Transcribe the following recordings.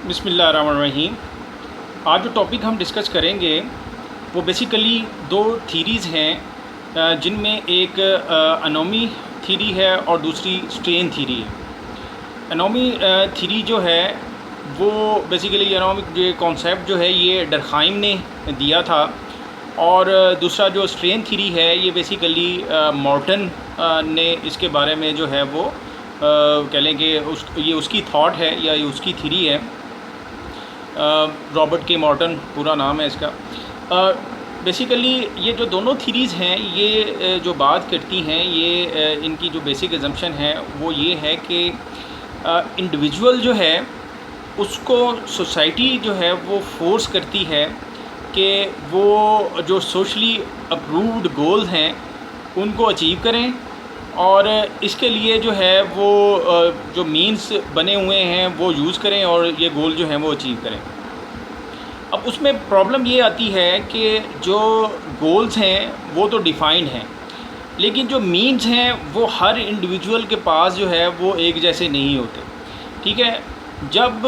बिस्मिल्लाहिर्रहमानिर्रहीम। आज जो टॉपिक हम डिस्कस करेंगे वो बेसिकली दो थीरीज़ हैं, जिनमें एक अनोमी थीरी है और दूसरी स्ट्रेन थीरी है। अनोमी थीरी जो है वो बेसिकली अनोमिक जो कॉन्सेप्ट जो है ये डरखाइम ने दिया था, और दूसरा जो स्ट्रेन थीरी है ये बेसिकली मॉर्टन ने इसके बारे में जो है वो कह लें कि ये उसकी थॉट है या ये उसकी थीरी है। रॉबर्ट के मॉर्टन पूरा नाम है इसका। बेसिकली ये जो दोनों थीरीज़ हैं ये जो बात करती हैं ये इनकी जो बेसिक एजम्पशन है वो ये है कि इंडिविजुअल जो है उसको सोसाइटी जो है वो फोर्स करती है कि वो जो सोशली अप्रूव्ड गोल्स हैं उनको अचीव करें, और इसके लिए जो है वो जो मीन्स बने हुए हैं वो यूज़ करें और ये गोल जो है वो अचीव करें। अब उसमें प्रॉब्लम ये आती है कि जो गोल्स हैं वो तो डिफ़ाइंड हैं, लेकिन जो मीन्स हैं वो हर इंडिविजुअल के पास जो है वो एक जैसे नहीं होते। ठीक है, जब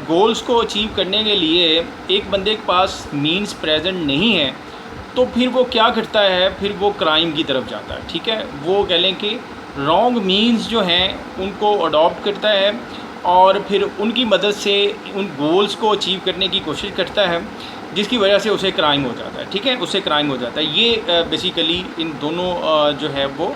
गोल्स को अचीव करने के लिए एक बंदे के पास मीन्स प्रेजेंट नहीं है तो फिर वो क्या करता है, फिर वो क्राइम की तरफ जाता है। ठीक है, वो कह लें कि रॉन्ग मीन्स जो हैं उनको अडॉप्ट करता है और फिर उनकी मदद से उन गोल्स को अचीव करने की कोशिश करता है, जिसकी वजह से उसे क्राइम हो जाता है। ठीक है, उससे क्राइम हो जाता है। ये बेसिकली इन दोनों जो है वो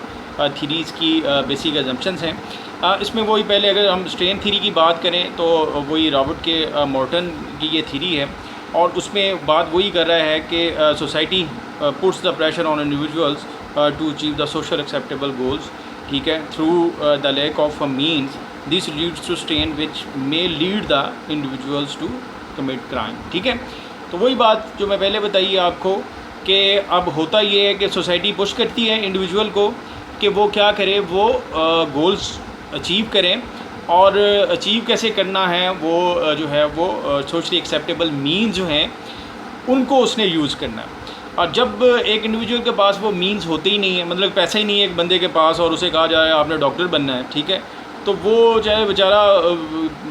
थीरीज़ की बेसिक एजम्पशंस हैं। इसमें वही पहले अगर हम स्ट्रेन थीरी की बात करें तो वही रॉबर्ट के मॉर्टन की ये थीरी है, और उसमें बात वही कर रहा है कि society puts the pressure on individuals to achieve the social acceptable goals. ठीक है, through the lack of a means this leads to strain which may lead the individuals to commit crime. ठीक है, तो वही बात जो मैं पहले बताई आपको कि अब होता ये है कि सोसाइटी पुश करती है इंडिविजुअल को कि वो क्या करे, वो गोल्स अचीव करें, और अचीव कैसे करना है वो जो है वो सोशली एक्सेप्टेबल मीन्स जो हैं उनको उसने यूज़ करना है। और जब एक इंडिविजुअल के पास वो मीन्स होते ही नहीं है, मतलब पैसा ही नहीं है एक बंदे के पास, और उसे कहा जाए आपने डॉक्टर बनना है, ठीक है, तो वो चाहे बेचारा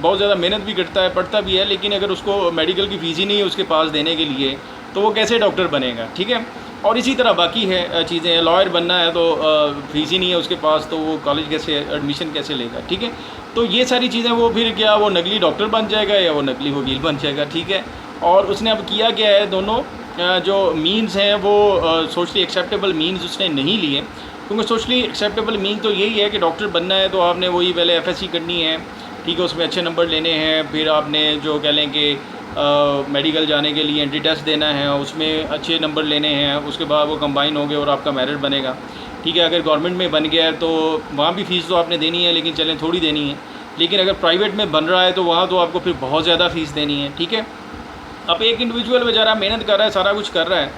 बहुत ज़्यादा मेहनत भी करता है, पढ़ता भी है, लेकिन अगर उसको मेडिकल की फ़ीस ही नहीं है उसके पास देने के लिए तो वो कैसे डॉक्टर बनेगा। ठीक है, और इसी तरह बाकी है चीज़ें, लॉयर बनना है तो फ़ीस ही नहीं है उसके पास तो वो कॉलेज कैसे एडमिशन कैसे लेगा। ठीक है, तो ये सारी चीज़ें वो फिर क्या वो नकली डॉक्टर बन जाएगा या वो नकली वकील बन जाएगा। ठीक है, और उसने अब किया क्या है, दोनों जो मीन्स हैं वो सोशली एक्सेप्टेबल मीन्स उसने नहीं लिए, क्योंकि सोशली एक्सेप्टेबल मीन तो यही है कि डॉक्टर बनना है तो आपने वही पहले एफएससी करनी है। ठीक है, उसमें अच्छे नंबर लेने हैं, फिर आपने जो कह लें कि मेडिकल जाने के लिए एंट्री टेस्ट देना है, उसमें अच्छे नंबर लेने हैं, उसके बाद वो कंबाइन होंगे और आपका मेरिट बनेगा। ठीक है, अगर गवर्नमेंट में बन गया है तो वहाँ भी फ़ीस तो आपने देनी है, लेकिन चलें थोड़ी देनी है, लेकिन अगर प्राइवेट में बन रहा है तो वहाँ तो आपको फिर बहुत ज़्यादा फ़ीस देनी है। ठीक है, अब एक इंडिविजुअल बेचारा मेहनत कर रहा है, सारा कुछ कर रहा है,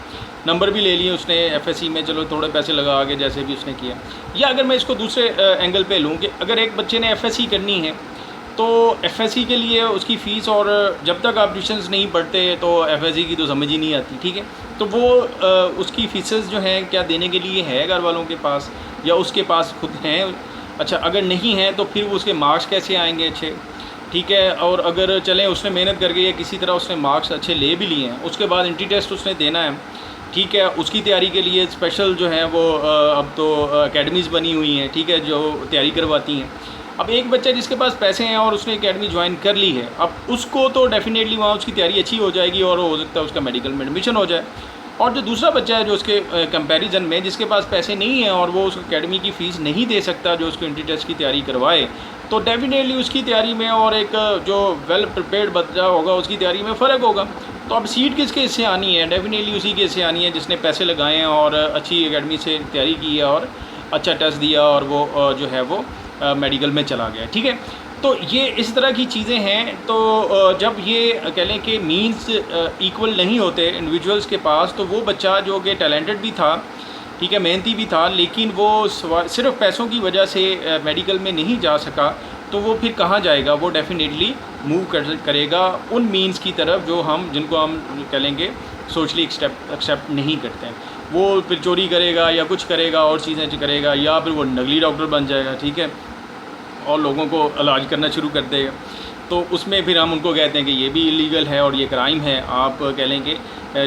नंबर भी ले लिए उसने एफएससी में, चलो थोड़े पैसे लगा के जैसे भी उसने किया। या अगर मैं इसको दूसरे एंगल पे लूँ कि अगर एक बच्चे ने एफएससी करनी है तो एफएससी के लिए उसकी फ़ीस, और जब तक आप ट्यूशन्स नहीं पढ़ते तो एफएससी की तो समझ ही नहीं आती। ठीक है, तो वो उसकी फ़ीसेस जो हैं क्या देने के लिए है घर वालों के पास या उसके पास खुद हैं। अच्छा, अगर नहीं है तो फिर उसके मार्क्स कैसे आएंगे अच्छे। ठीक है, और अगर चलें उसने मेहनत करके या किसी तरह उसने मार्क्स अच्छे ले भी लिए हैं, उसके बाद एंट्री टेस्ट उसने देना है। ठीक है, उसकी तैयारी के लिए स्पेशल जो है वो अब तो एकेडमीज़ बनी हुई हैं, ठीक है, जो तैयारी करवाती हैं। अब एक बच्चा जिसके पास पैसे हैं और उसने एकेडमी ज्वाइन कर ली है, अब उसको तो डेफिनेटली वहाँ उसकी तैयारी अच्छी हो जाएगी और हो सकता है उसका मेडिकल में एडमिशन हो जाए। और जो दूसरा बच्चा है जो उसके कंपैरिजन में जिसके पास पैसे नहीं हैं और वो उस एकेडमी की फ़ीस नहीं दे सकता जो उसको एंट्री टेस्ट की तैयारी करवाए, तो डेफिनेटली उसकी तैयारी में और एक जो वेल प्रिपेयर्ड बच्चा होगा उसकी तैयारी में फ़र्क होगा। तो अब सीट किसके हिस्से आनी है, डेफिनेटली उसी के हिस्से आनी है जिसने पैसे लगाए हैं और अच्छी एकेडमी से तैयारी की है और अच्छा टेस्ट दिया और वो जो है वो मेडिकल में चला गया। ठीक है, तो ये इस तरह की चीज़ें हैं। तो जब ये कह लें कि मीन्स इक्वल नहीं होते इंडिविजुअल्स के पास, तो वो बच्चा जो कि टैलेंटेड भी था, ठीक है, मेहनती भी था, लेकिन वो सिर्फ पैसों की वजह से मेडिकल में नहीं जा सका, तो वो फिर कहाँ जाएगा, वो डेफिनेटली मूव करेगा उन मीन्स की तरफ जो हम जिनको हम कह लेंगे सोशली एक्सेप्ट नहीं करते हैं। वो फिर चोरी करेगा या कुछ करेगा और चीज़ें करेगा, या फिर वो नकली डॉक्टर बन जाएगा। ठीक है, और लोगों को इलाज करना शुरू कर देगा। तो उसमें फिर हम उनको कहते हैं कि ये भी इलीगल है और ये क्राइम है। आप कह लें कि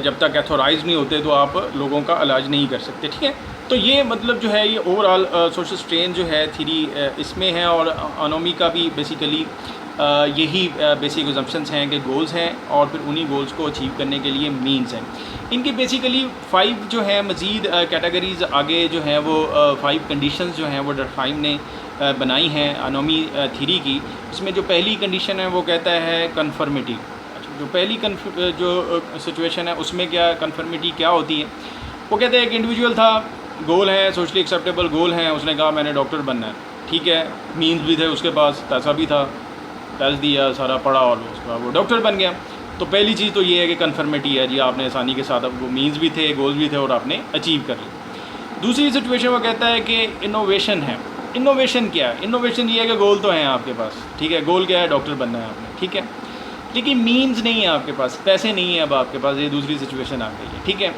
जब तक एथोराइज़ नहीं होते तो आप लोगों का इलाज नहीं कर सकते, ठीक है। तो ये मतलब जो है ये ओवरऑल सोशल स्ट्रेन जो है थ्योरी इसमें है, और अनोमी का भी बेसिकली यही बेसिक असम्पशंस हैं कि गोल्स हैं और फिर उन्हीं गोल्स को अचीव करने के लिए मीन्स हैं। इनकी बेसिकली 5 जो है मज़ीद कैटेगरीज़ आगे जो हैं वो 5 कंडीशंस जो हैं वो डरखाइम ने बनाई हैं अनोमी थ्योरी की। इसमें जो पहली कंडीशन है वो कहता है कन्फर्मिटी। अच्छा, जो पहली जो सिचुएशन है उसमें क्या कन्फर्मिटी क्या होती है, वो कहते हैं एक इंडिविजुअल था, गोल है, सोशली एक्सेप्टेबल गोल हैं, उसने कहा मैंने डॉक्टर बनना है, ठीक है, मीन्स भी थे उसके पास, पैसा भी था, टेस्ट दिया, सारा पढ़ा और उसका वो डॉक्टर बन गया। तो पहली चीज़ तो ये है कि कन्फर्मिटी है जी, आपने आसानी के साथ अब वो मीन्स भी थे, गोल्स भी थे और आपने अचीव कर लिया। दूसरी सिचुएशन वो कहता है कि इनोवेशन है। इनोवेशन क्या है? इनोवेशन ये है कि गोल तो हैं आपके पास, ठीक है, गोल क्या है, डॉक्टर बनना है आपने, ठीक है, लेकिन मीन्स नहीं है आपके पास, पैसे नहीं है अब आपके पास, ये दूसरी सिचुएशन आ गई है, ठीक है।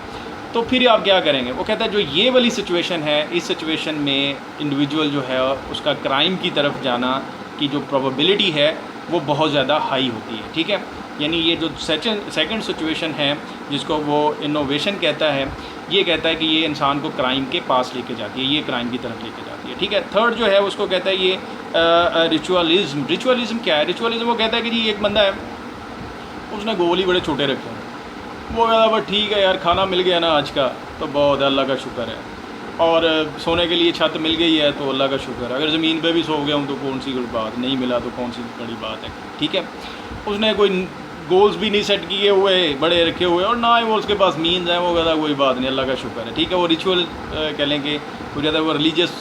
तो फिर आप क्या करेंगे? वो कहता है जो ये वाली सिचुएशन है, इस सिचुएशन में इंडिविजुअल जो है उसका क्राइम की तरफ जाना की जो प्रोबेबिलिटी है वो बहुत ज़्यादा हाई होती है, ठीक है। यानी ये जो सेकंड सिचुएशन है जिसको वो इनोवेशन कहता है, ये कहता है कि ये इंसान को क्राइम के पास लेके जाती है, ये क्राइम की तरफ लेके जाती है, ठीक है। थर्ड जो है उसको कहता है ये रिचुअलिज्म। रिचुअलिज्म क्या है? रिचुअलिज्म वो कहता है कि जी एक बंदा है, उसने गोल ही बड़े छोटे रखे हैं, वो कहता है बस ठीक है यार, खाना मिल गया ना आज का तो बहुत अल्लाह का शुक्र है, और सोने के लिए छत मिल गई है तो अल्लाह का शुक्र है, अगर ज़मीन पे भी सो गया हूँ तो कौन सी बड़ी बात, नहीं मिला तो कौन सी बड़ी बात है, ठीक है। उसने कोई गोल्स भी नहीं सेट किए हुए, बड़े रखे हुए, और ना ही वो उसके पास मीन्स हैं, वो कहता कोई बात नहीं, अल्लाह का शुक्र है, ठीक है। वो रिचुअल कह लें कि वो कहता है वो रिलीजियस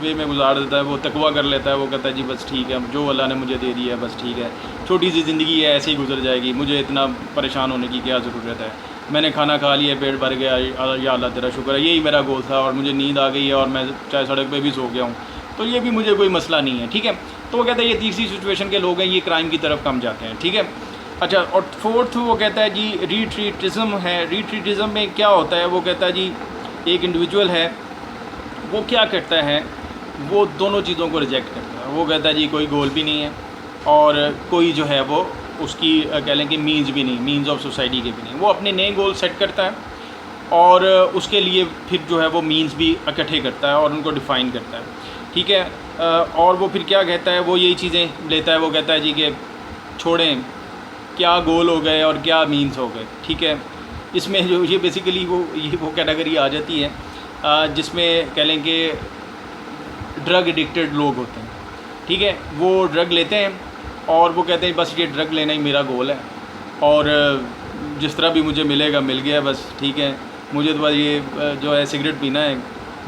वे में गुजार देता है, वो तकवा कर लेता है, वो कहता है जी बस ठीक है, जो अल्लाह ने मुझे दे दिया है बस ठीक है, छोटी सी ज़िंदगी है ऐसे ही गुजर जाएगी, मुझे इतना परेशान होने की क्या ज़रूरत है, मैंने खाना खा लिया, पेट भर गया, या अल्लाह तेरा शुक्र है, यही मेरा गोल था, और मुझे नींद आ गई है और मैं चाहे सड़क पे भी सो गया हूँ तो ये भी मुझे कोई मसला नहीं है, ठीक है। तो वो कहता है ये तीसरी सिचुएशन के लोग हैं, ये क्राइम की तरफ कम जाते हैं, ठीक है। अच्छा, और फोर्थ वो कहता है जी रिट्रीटिज़म है। रिट्रीटिज़म में क्या होता है? वो कहता है जी एक इंडिविजुअल है, वो क्या करता है, वो दोनों चीज़ों को रिजेक्ट करता है। वो कहता है जी कोई गोल भी नहीं है और कोई जो है वो उसकी कह लें कि मीन्स भी नहीं, मीन्स ऑफ सोसाइटी के भी नहीं, वो अपने नए गोल सेट करता है और उसके लिए फिर जो है वो मीन्स भी इकट्ठे करता है और उनको डिफ़ाइन करता है, ठीक है। और वो फिर क्या कहता है, वो यही चीज़ें लेता है, वो कहता है जी कि छोड़ें क्या गोल हो गए और क्या मीन्स हो गए, ठीक है। इसमें जो ये बेसिकली वो कैटेगरी आ जाती है जिसमें कह लें कि ड्रग एडिक्टेड लोग होते हैं, ठीक है। वो ड्रग लेते हैं और वो कहते हैं बस ये ड्रग लेना ही मेरा गोल है और जिस तरह भी मुझे मिलेगा मिल गया बस ठीक है, मुझे तो बस ये जो है सिगरेट पीना है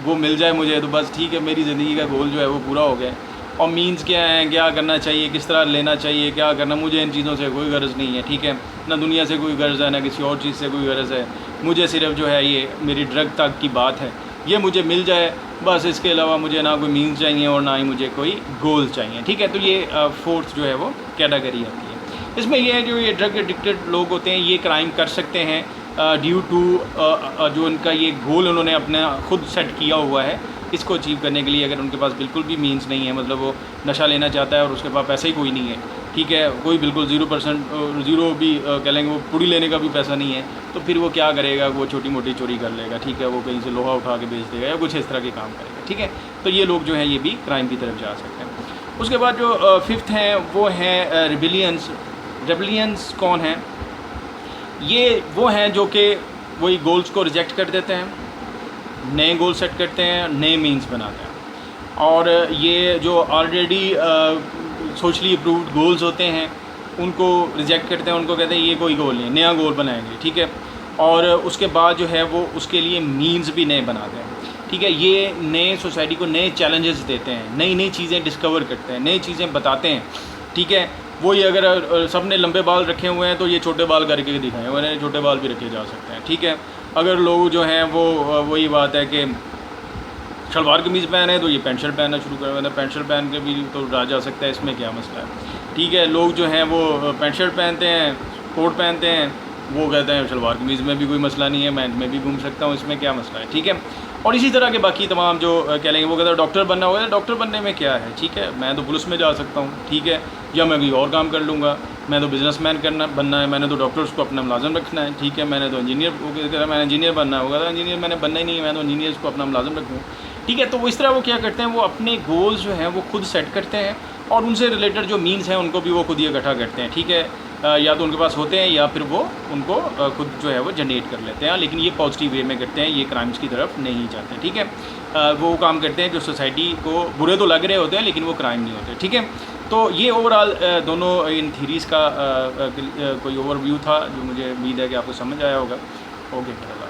वो मिल जाए मुझे तो बस ठीक है, मेरी ज़िंदगी का गोल जो है वो पूरा हो गया। और मीन्स क्या है, क्या करना चाहिए, किस तरह लेना चाहिए, क्या करना, मुझे इन चीज़ों से कोई गर्ज़ नहीं है, ठीक है, ना दुनिया से कोई गर्ज़ है ना किसी और चीज़ से कोई गर्ज़ है, मुझे सिर्फ जो है ये मेरी ड्रग तक की बात है, ये मुझे मिल जाए बस, इसके अलावा मुझे ना कोई मीन्स चाहिए और ना ही मुझे कोई गोल चाहिए, ठीक है। तो ये फोर्थ जो है वो कैटेगरी आती है। इसमें ये जो ये ड्रग एडिक्टेड लोग होते हैं ये क्राइम कर सकते हैं ड्यू टू जो उनका ये गोल उन्होंने अपना खुद सेट किया हुआ है, इसको अचीव करने के लिए अगर उनके पास बिल्कुल भी मीन्स नहीं है, मतलब वो नशा लेना चाहता है और उसके पास पैसा ही कोई नहीं है, ठीक है, कोई बिल्कुल 0% ज़ीरो भी कह लेंगे, वो पुड़ी लेने का भी पैसा नहीं है, तो फिर वो क्या करेगा, वो छोटी मोटी चोरी कर लेगा, ठीक है, वो कहीं से लोहा उठा के बेच देगा या कुछ इस तरह के काम करेगा, ठीक है। तो ये लोग जो हैं ये भी क्राइम की तरफ जा सकते हैं। उसके बाद जो फिफ्थ हैं वो हैं रिबिलियंस। रिबिलियंस कौन हैं? ये वो हैं जो कि वही गोल्स को रिजेक्ट कर देते हैं, नए गोल सेट करते हैं, नए मीन्स बनाते हैं, और ये जो ऑलरेडी सोशली अप्रूव्ड गोल्स होते हैं उनको रिजेक्ट करते हैं, उनको कहते हैं ये कोई गोल नहीं, नया गोल बनाएंगे, ठीक है। और उसके बाद जो है वो उसके लिए मीन्स भी नए बनाते हैं, ठीक है। ये नए सोसाइटी को नए चैलेंजेस देते हैं, नई नई चीज़ें डिस्कवर करते हैं, नई चीज़ें बताते हैं, ठीक है। वही अगर सब ने लंबे बाल रखे हुए हैं तो ये छोटे बाल करके दिखाएं, वरना छोटे बाल भी रखे जा सकते हैं, ठीक है। अगर लोग जो हैं वो वही बात है कि शलवार कमीज़ पहने तो ये पेंट शर्ट पहनना शुरू कर देते हैं, पेंट शर्ट पहन के भी तो रहा जा सकता है, इसमें क्या मसला है, ठीक है। लोग जो हैं वो पेंट शर्ट पहनते हैं, कोट पहनते हैं, वो कहते हैं शलवार कमीज़ में भी कोई मसला नहीं है, मैं में भी घूम सकता हूँ, इसमें क्या मसला है, ठीक है। और इसी तरह के बाकी तमाम जो कह लेंगे, वो कहते हैं डॉक्टर बनना होगा, डॉक्टर बनने में क्या है, ठीक है, मैं तो पुलिस में जा सकता हूँ, ठीक है, या मैं कोई और काम कर लूँगा, मैं तो बिजनेसमैन बनना है, मैंने तो डॉक्टर्स को अपना मुलाजिम रखना है, ठीक है, मैंने तो इंजीनियर मैंने इंजीनियर बनना होगा, तो इंजीनियर मैंने बनना ही नहीं है, मैं तो इंजीनियर्स को अपना मुलाजिम रखूँ, ठीक है। तो इस तरह वो क्या करते हैं, वो अपने गोल्स जो हैं वो खुद सेट करते हैं और उनसे रिलेटेड जो मीन्स हैं उनको भी वो खुद ही इकट्ठा करते हैं, ठीक है। या तो उनके पास होते हैं या फिर वो उनको खुद जो है वो जनरेट कर लेते हैं, लेकिन ये पॉजिटिव वे में करते हैं, ये क्राइम्स की तरफ नहीं जाते, ठीक है। वो काम करते हैं जो सोसाइटी को बुरे तो लग रहे होते हैं लेकिन वो क्राइम नहीं होते, ठीक है। तो ये ओवरऑल दोनों इन थीरीज़ का कोई ओवरव्यू था जो मुझे उम्मीद है कि आपको समझ आया होगा। ओके।